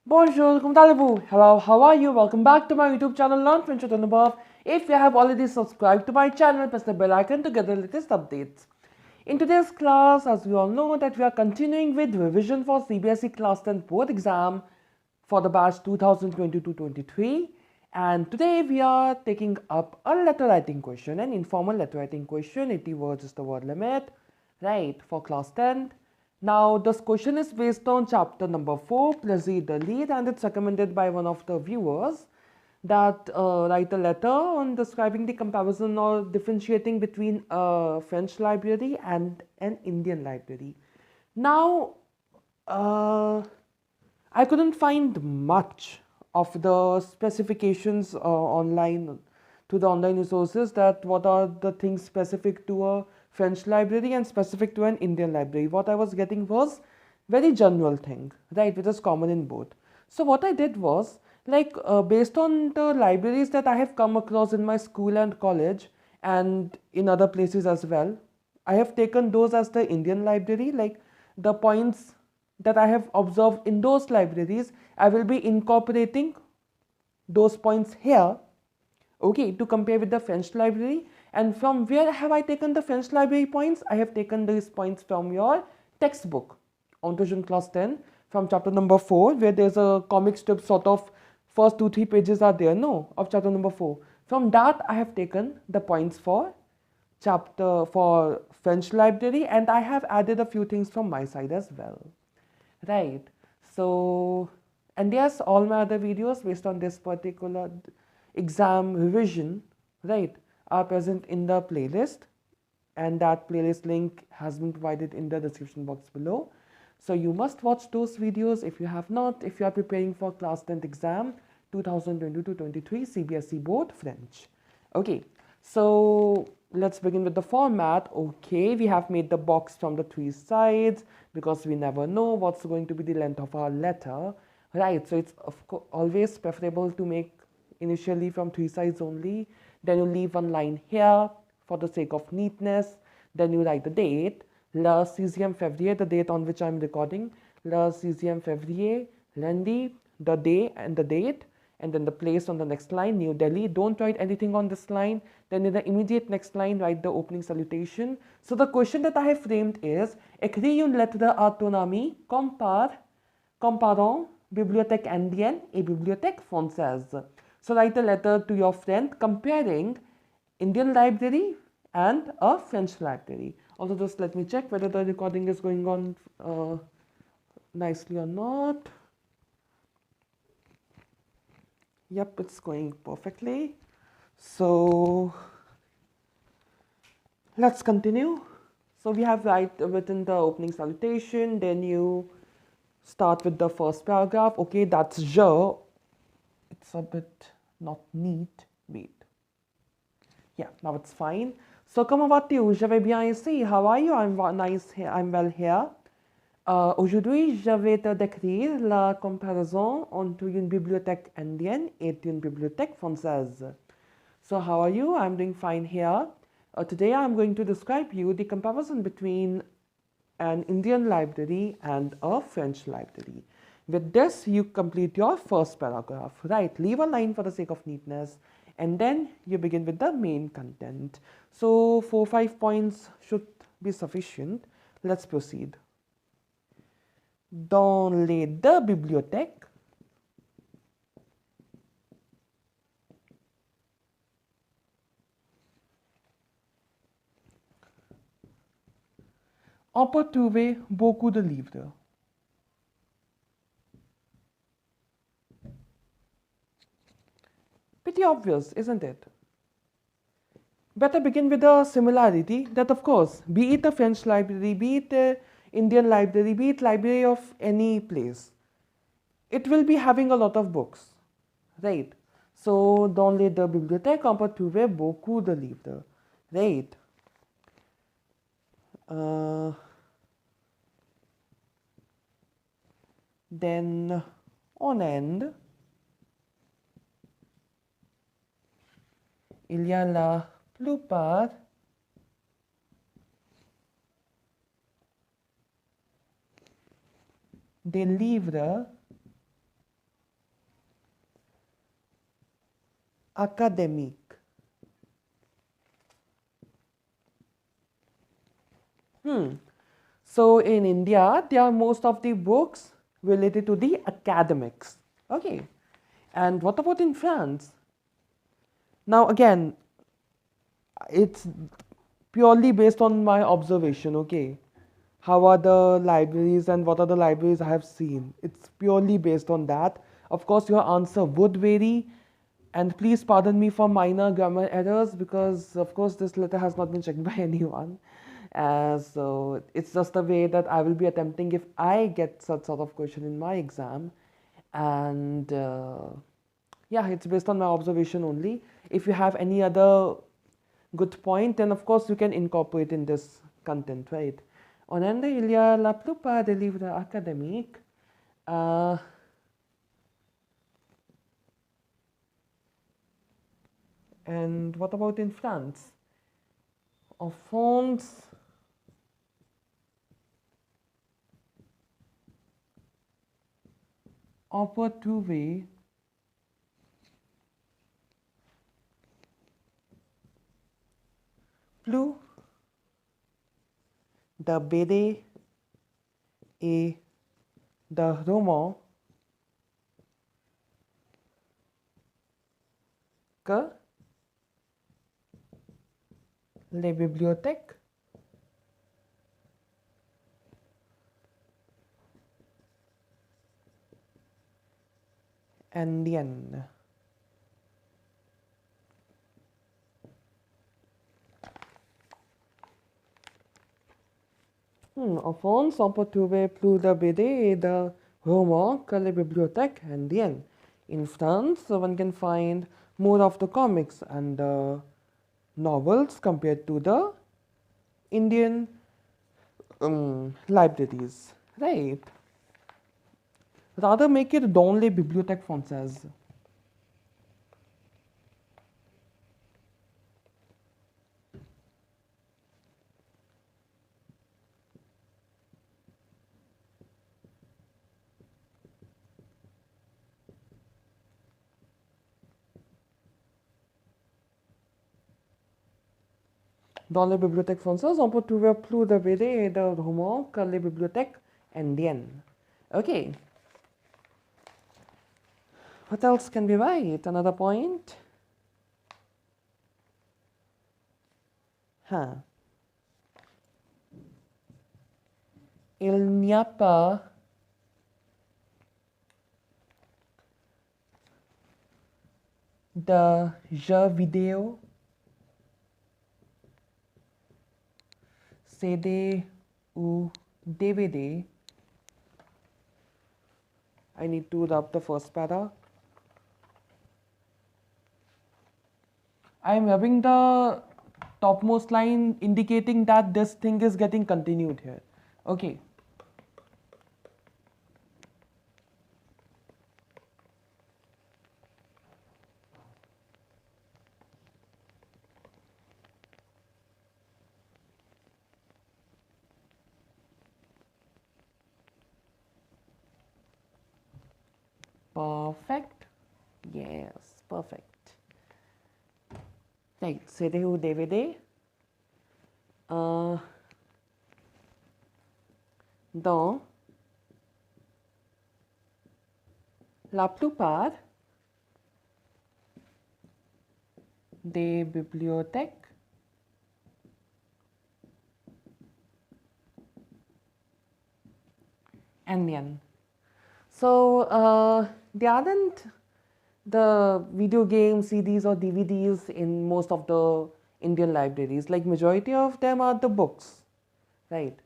Bonjour, comment allez-vous? Hello, how are you? Welcome back to my YouTube channel, Learn French with Anubhav. If you have already subscribed to my channel, press the bell icon to get the latest updates. In today's class, as we all know, that we are continuing with revision for CBSE Class 10 Board Exam for the batch 2022-23. And today we are taking up a letter writing question, an informal letter writing question. 80 words is the word limit, right, for class 10. Now, this question is based on chapter number 4, Please read the lead, and it's recommended by one of the viewers that write a letter on describing the comparison or differentiating between a French library and an Indian library. Now, I couldn't find much of the specifications online to the online resources that what are the things specific to a French library and specific to an Indian library. What I was getting was very general thing, right, which is common in both. So what I did was based on the libraries that I have come across in my school and college and in other places as well, I have taken those as the Indian library, like the points that I have observed in those libraries, I will be incorporating those points here, okay, to compare with the French library. And from where have I taken the French library points? I have taken these points from your textbook on Tuition Class 10 from chapter number 4, where there's a comic strip sort of first 2-3 pages are there, no, of chapter number 4. From that I have taken the points for chapter for French library, and I have added a few things from my side as well. Right. So, and yes, all my other videos based on this particular exam revision, right, are present in the playlist, and that playlist link has been provided in the description box below. So you must watch those videos if you have not, if you are preparing for class 10th exam 2022-23 CBSE board French. Okay, so let's begin with the format. Okay, we have made the box from the 3 sides because we never know what's going to be the length of our letter, right? So it's of course always preferable to make initially from 3 sides only. Then you leave one line here for the sake of neatness. Then you write the date, le 6e février, the date on which I'm recording, le 6e février, lundi, the day and the date, and then the place on the next line, New Delhi. Don't write anything on this line. Then in the immediate next line, write the opening salutation. So the question that I have framed is, Écris une lettre à ton ami, comparant bibliothèque indienne et bibliothèque française. So write a letter to your friend comparing Indian library and a French library. Also, just let me check whether the recording is going on nicely or not. Yep, it's going perfectly. So let's continue. So we have written the opening salutation, then you start with the first paragraph. Okay, that's je. It's a bit not neat. Wait. Yeah, now it's fine. So comment vas-tu? Je vais bien ici. How are you? I'm nice here. I'm well here. Aujourd'hui, je vais te décrire la comparaison entre une bibliothèque indienne et une bibliothèque française. So how are you? I'm doing fine here. Today I'm going to describe you the comparison between an Indian library and a French library. With this, you complete your first paragraph, right? Leave a line for the sake of neatness, and then you begin with the main content. So 4-5 points should be sufficient. Let's proceed. Dans les deux bibliothèques, on peut trouver beaucoup de livres. Pretty obvious, isn't it? Better begin with a similarity that, of course, be it a French library, be it a Indian library, be it library of any place, it will be having a lot of books, right? So, dans les deux bibliothèques, on peut trouver beaucoup de livres, right? Then, on end, il y a la plupart des livres academic. So in India, there are most of the books related to the academics. Okay. And what about in France? Now again, it's purely based on my observation, okay? How are the libraries and what are the libraries I have seen? It's purely based on that. Of course, your answer would vary. And please pardon me for minor grammar errors because, of course, this letter has not been checked by anyone. So it's just a way that I will be attempting if I get such sort of question in my exam. And yeah, it's based on my observation only. If you have any other good point, then of course you can incorporate in this content, right? On Ende il y a la plupart des livres académiques. And what about in France? En France, on peut trouver plus de BD et de romans que les bibliothèques indiennes. En France, on peut trouver plus de BD et de romans que les bibliothèques indiennes. In France, one can find more of the comics and the novels compared to the Indian libraries, right? Rather make it dans les bibliothèques françaises. Dans les bibliothèques françaises, on peut trouver plus de BD et de romans que les bibliothèques indiennes. Okay. What else can be right? Another point? Il n'y a pas de jeux vidéo, CD ou DVD. I need to rub the first para. I am rubbing the topmost line indicating that this thing is getting continued here. Okay. Perfect. Yes, perfect. Right, CD ou DVD. Dans la plupart des bibliothèques indiennes. So there aren't the video games, CDs or DVDs in most of the Indian libraries. Like majority of them are the books, right?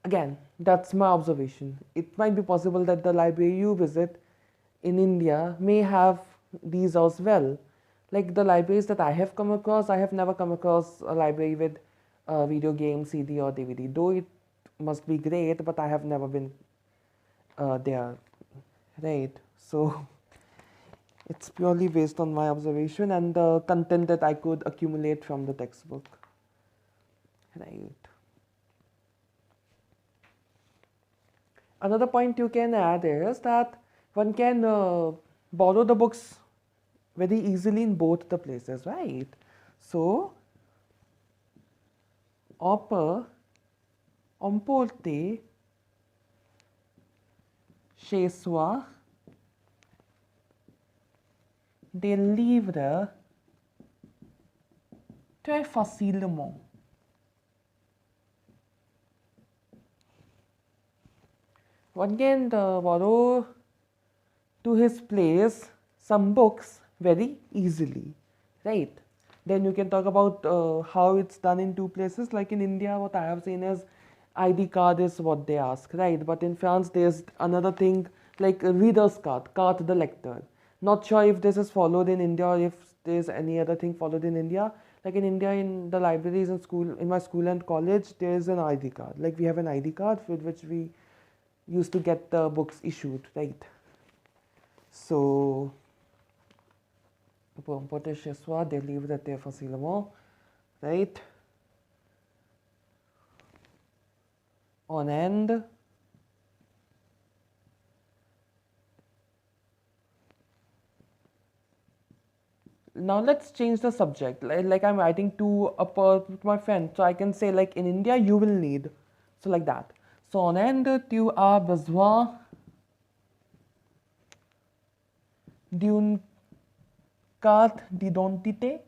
Again, that's my observation. It might be possible that the library you visit in India may have these as well. Like the libraries that I have come across, I have never come across a library with a video game, CD or DVD. Though it must be great, but I have never been there, right? So it's purely based on my observation and the content that I could accumulate from the textbook, right? Another point you can add is that one can borrow the books very easily in both the places, right? So, on emporter chez soi des livres très facilement. One can borrow to his place some books very easily, right? Then you can talk about how it's done in two places. Like in India, what I have seen is ID card is what they ask, right? But in France, there's another thing like a reader's card, carte de lecteur. Not sure if this is followed in India or if there's any other thing followed in India. Like in India, in the libraries in school, in my school and college, there's an ID card. Like we have an ID card with which we used to get the books issued, right? So, pour emporter chez soi des livres très facilement, right? On end. Now let's change the subject. Like I'm writing to my friend, so I can say like in India you will need, so like that. So on end, tu as besoin d'une carte d'identité.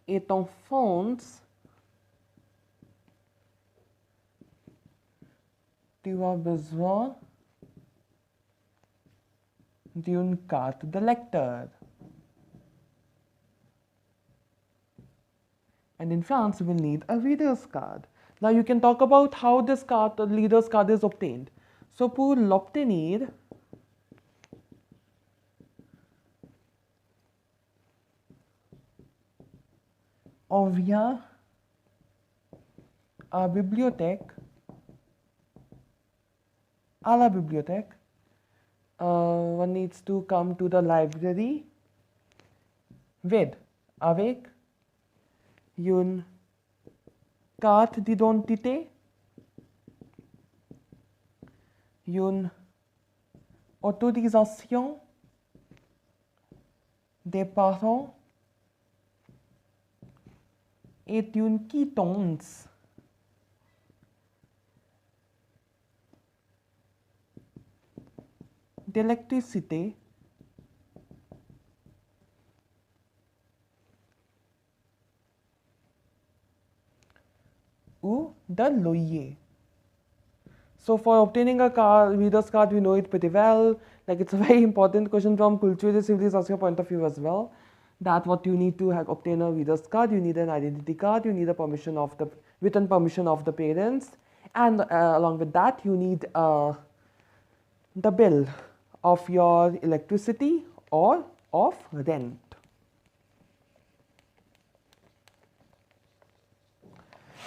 Et en France, tu as besoin d'une carte de lecteur. And in France, we will need a reader's card. Now you can talk about how this card, the reader's card, is obtained. So pour l'obtenir, on vient à la bibliothèque. One needs to come to the library avec une carte d'identité, une autorisation des parents et une quittance d'électricité ou de loyer. So for obtaining a reader's card, we know it pretty well. Like it's a very important question from cultural civilization point of view as well. That what you need to obtain a reader's card, you need an identity card, you need a permission of the written permission of the parents, and along with that, you need the bill of your electricity or of rent.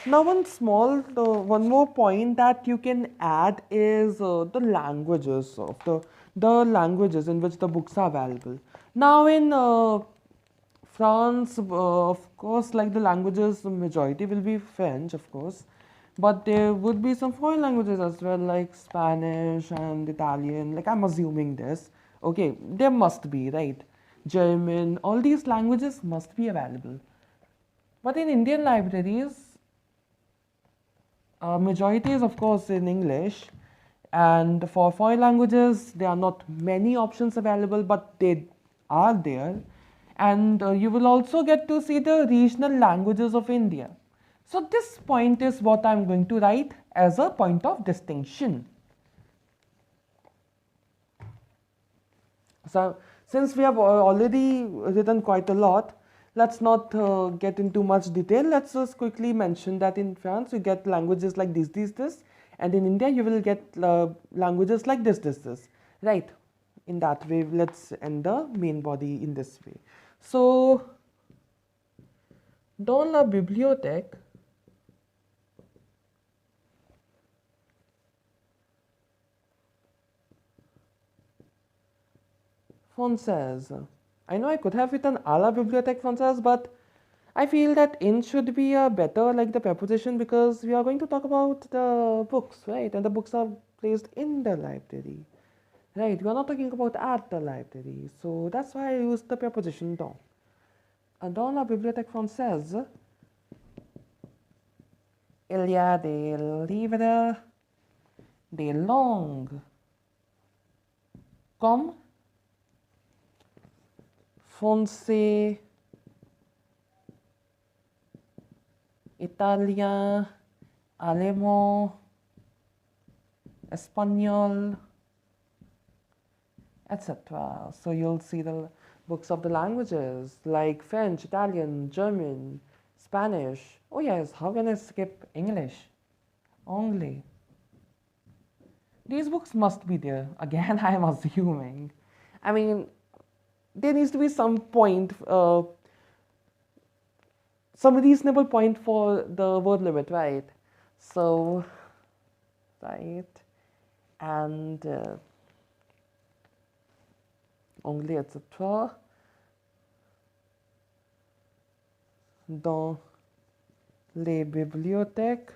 Now one more point that you can add is the languages of the languages in which the books are available. Now in France, of course, like the languages, the majority will be French, of course, but there would be some foreign languages as well, like Spanish and Italian. Like I'm assuming this. Okay, there must be, right? German, all these languages must be available. But in Indian libraries, majority is of course in English, and for foreign languages there are not many options available, but they are there, and you will also get to see the regional languages of India. So this point is what I'm going to write as a point of distinction. So since we have already written quite a lot, let's not get into much detail. Let's just quickly mention that in France you get languages like this, and in India you will get languages like this, right? In that way, let's end the main body in this way. So, dans la bibliothèque, française. I know I could have written à la bibliothèque française, but I feel that in should be a better like the preposition, because we are going to talk about the books, right? And the books are placed in the library. Right, we are not talking about at the library. So that's why I use the preposition dans. Dans la bibliothèque française, il y a des livres des langues comme français, italien, allemand, espagnol, etc. So you'll see the books of the languages like French, Italian, German, Spanish. Oh yes, how can I skip English? Anglais. These books must be there. Again, I am assuming. I mean, there needs to be some point, some reasonable point for the word limit, right? So, right, and anglais, etc. Dans les bibliothèques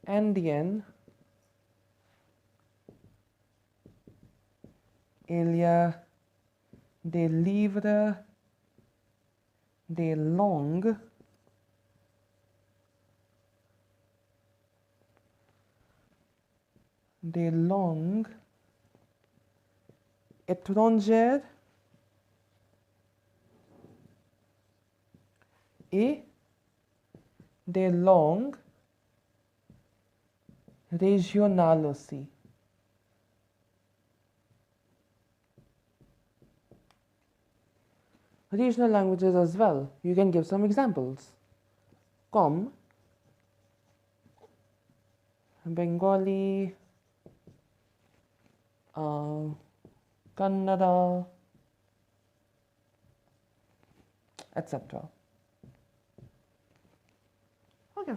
indiennes, il y a des livres des langues étrangères et des langues régionales aussi. Regional languages as well. You can give some examples. Comme Bengali, Kannada, etc. Okay.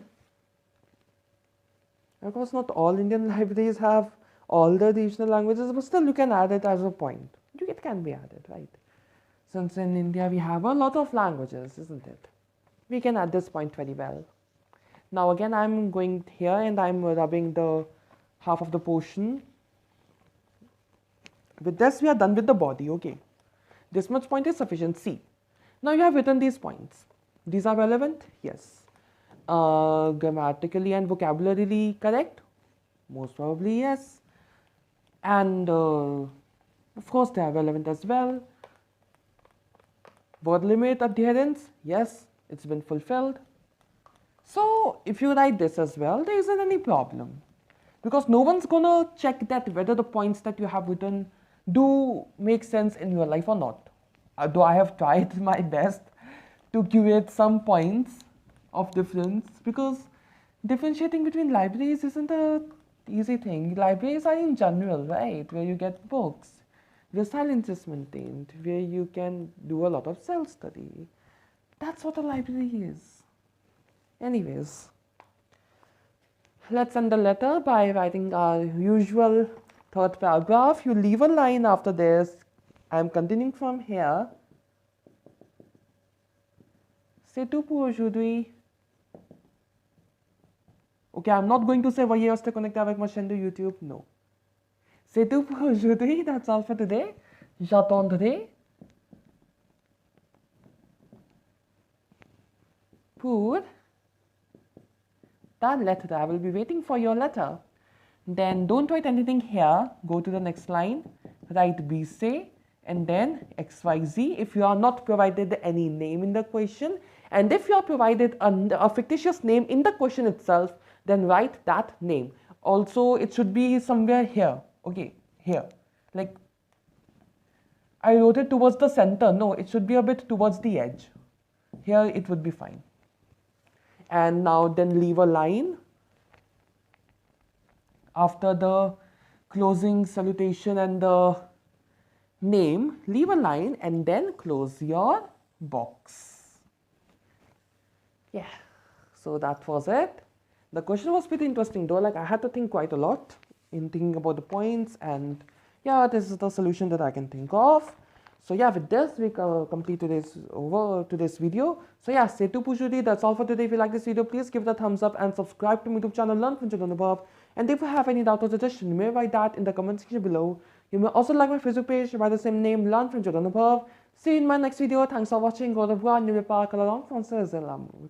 Of course, not all Indian libraries have all the regional languages, but still you can add it as a point. It can be added, right? Since in India we have a lot of languages, isn't it? We can add this point very well. Now again, I'm going here and I'm rubbing the half of the portion. With this, we are done with the body, okay. This much point is sufficient. See, now you have written these points. These are relevant? Yes. Grammatically and vocabulary correct? Most probably yes. And of course, they are relevant as well. Word limit adherence? Yes, it's been fulfilled. So if you write this as well, there isn't any problem, because no one's gonna check that whether the points that you have written do make sense in your life or not. Though I have tried my best to curate some points of difference, because differentiating between libraries isn't a easy thing. Libraries are in general, right, where you get books, where silence is maintained, where you can do a lot of self-study. That's what a library is. Anyways, let's end the letter by writing our usual third paragraph. You leave a line after this. I'm continuing from here. C'est tout pour aujourd'hui. Okay, I'm not going to say veuillez rester connecté avec ma chaîne de YouTube. No. C'est tout pour aujourd'hui. That's all for today. J'attendrai pour ta lettre. I will be waiting for your letter. Then don't write anything here. Go to the next line. Write BC and then XYZ if you are not provided any name in the question. And if you are provided a fictitious name in the question itself, then write that name. Also, it should be somewhere here. Okay, here. Like, I wrote it towards the center. No, it should be a bit towards the edge. Here it would be fine. And now then leave a line after the closing salutation and the name. Leave a line and then close your box. Yeah, so that was it. The question was pretty interesting though. Like, I had to think quite a lot in thinking about the points, and yeah, this is the solution that I can think of. So yeah, with this we complete today's video. So yeah, c'est tout pour aujourd'hui. That's all for today. If you like this video, please give it a thumbs up and subscribe to my YouTube channel Learn French with Anubhav. And if you have any doubt or suggestion, you may write that in the comment section below. You may also like my Facebook page by the same name, Learn French with Anubhav. See you in my next video. Thanks for watching. Au revoir. N'oubliez pas que la langue française est l'amour.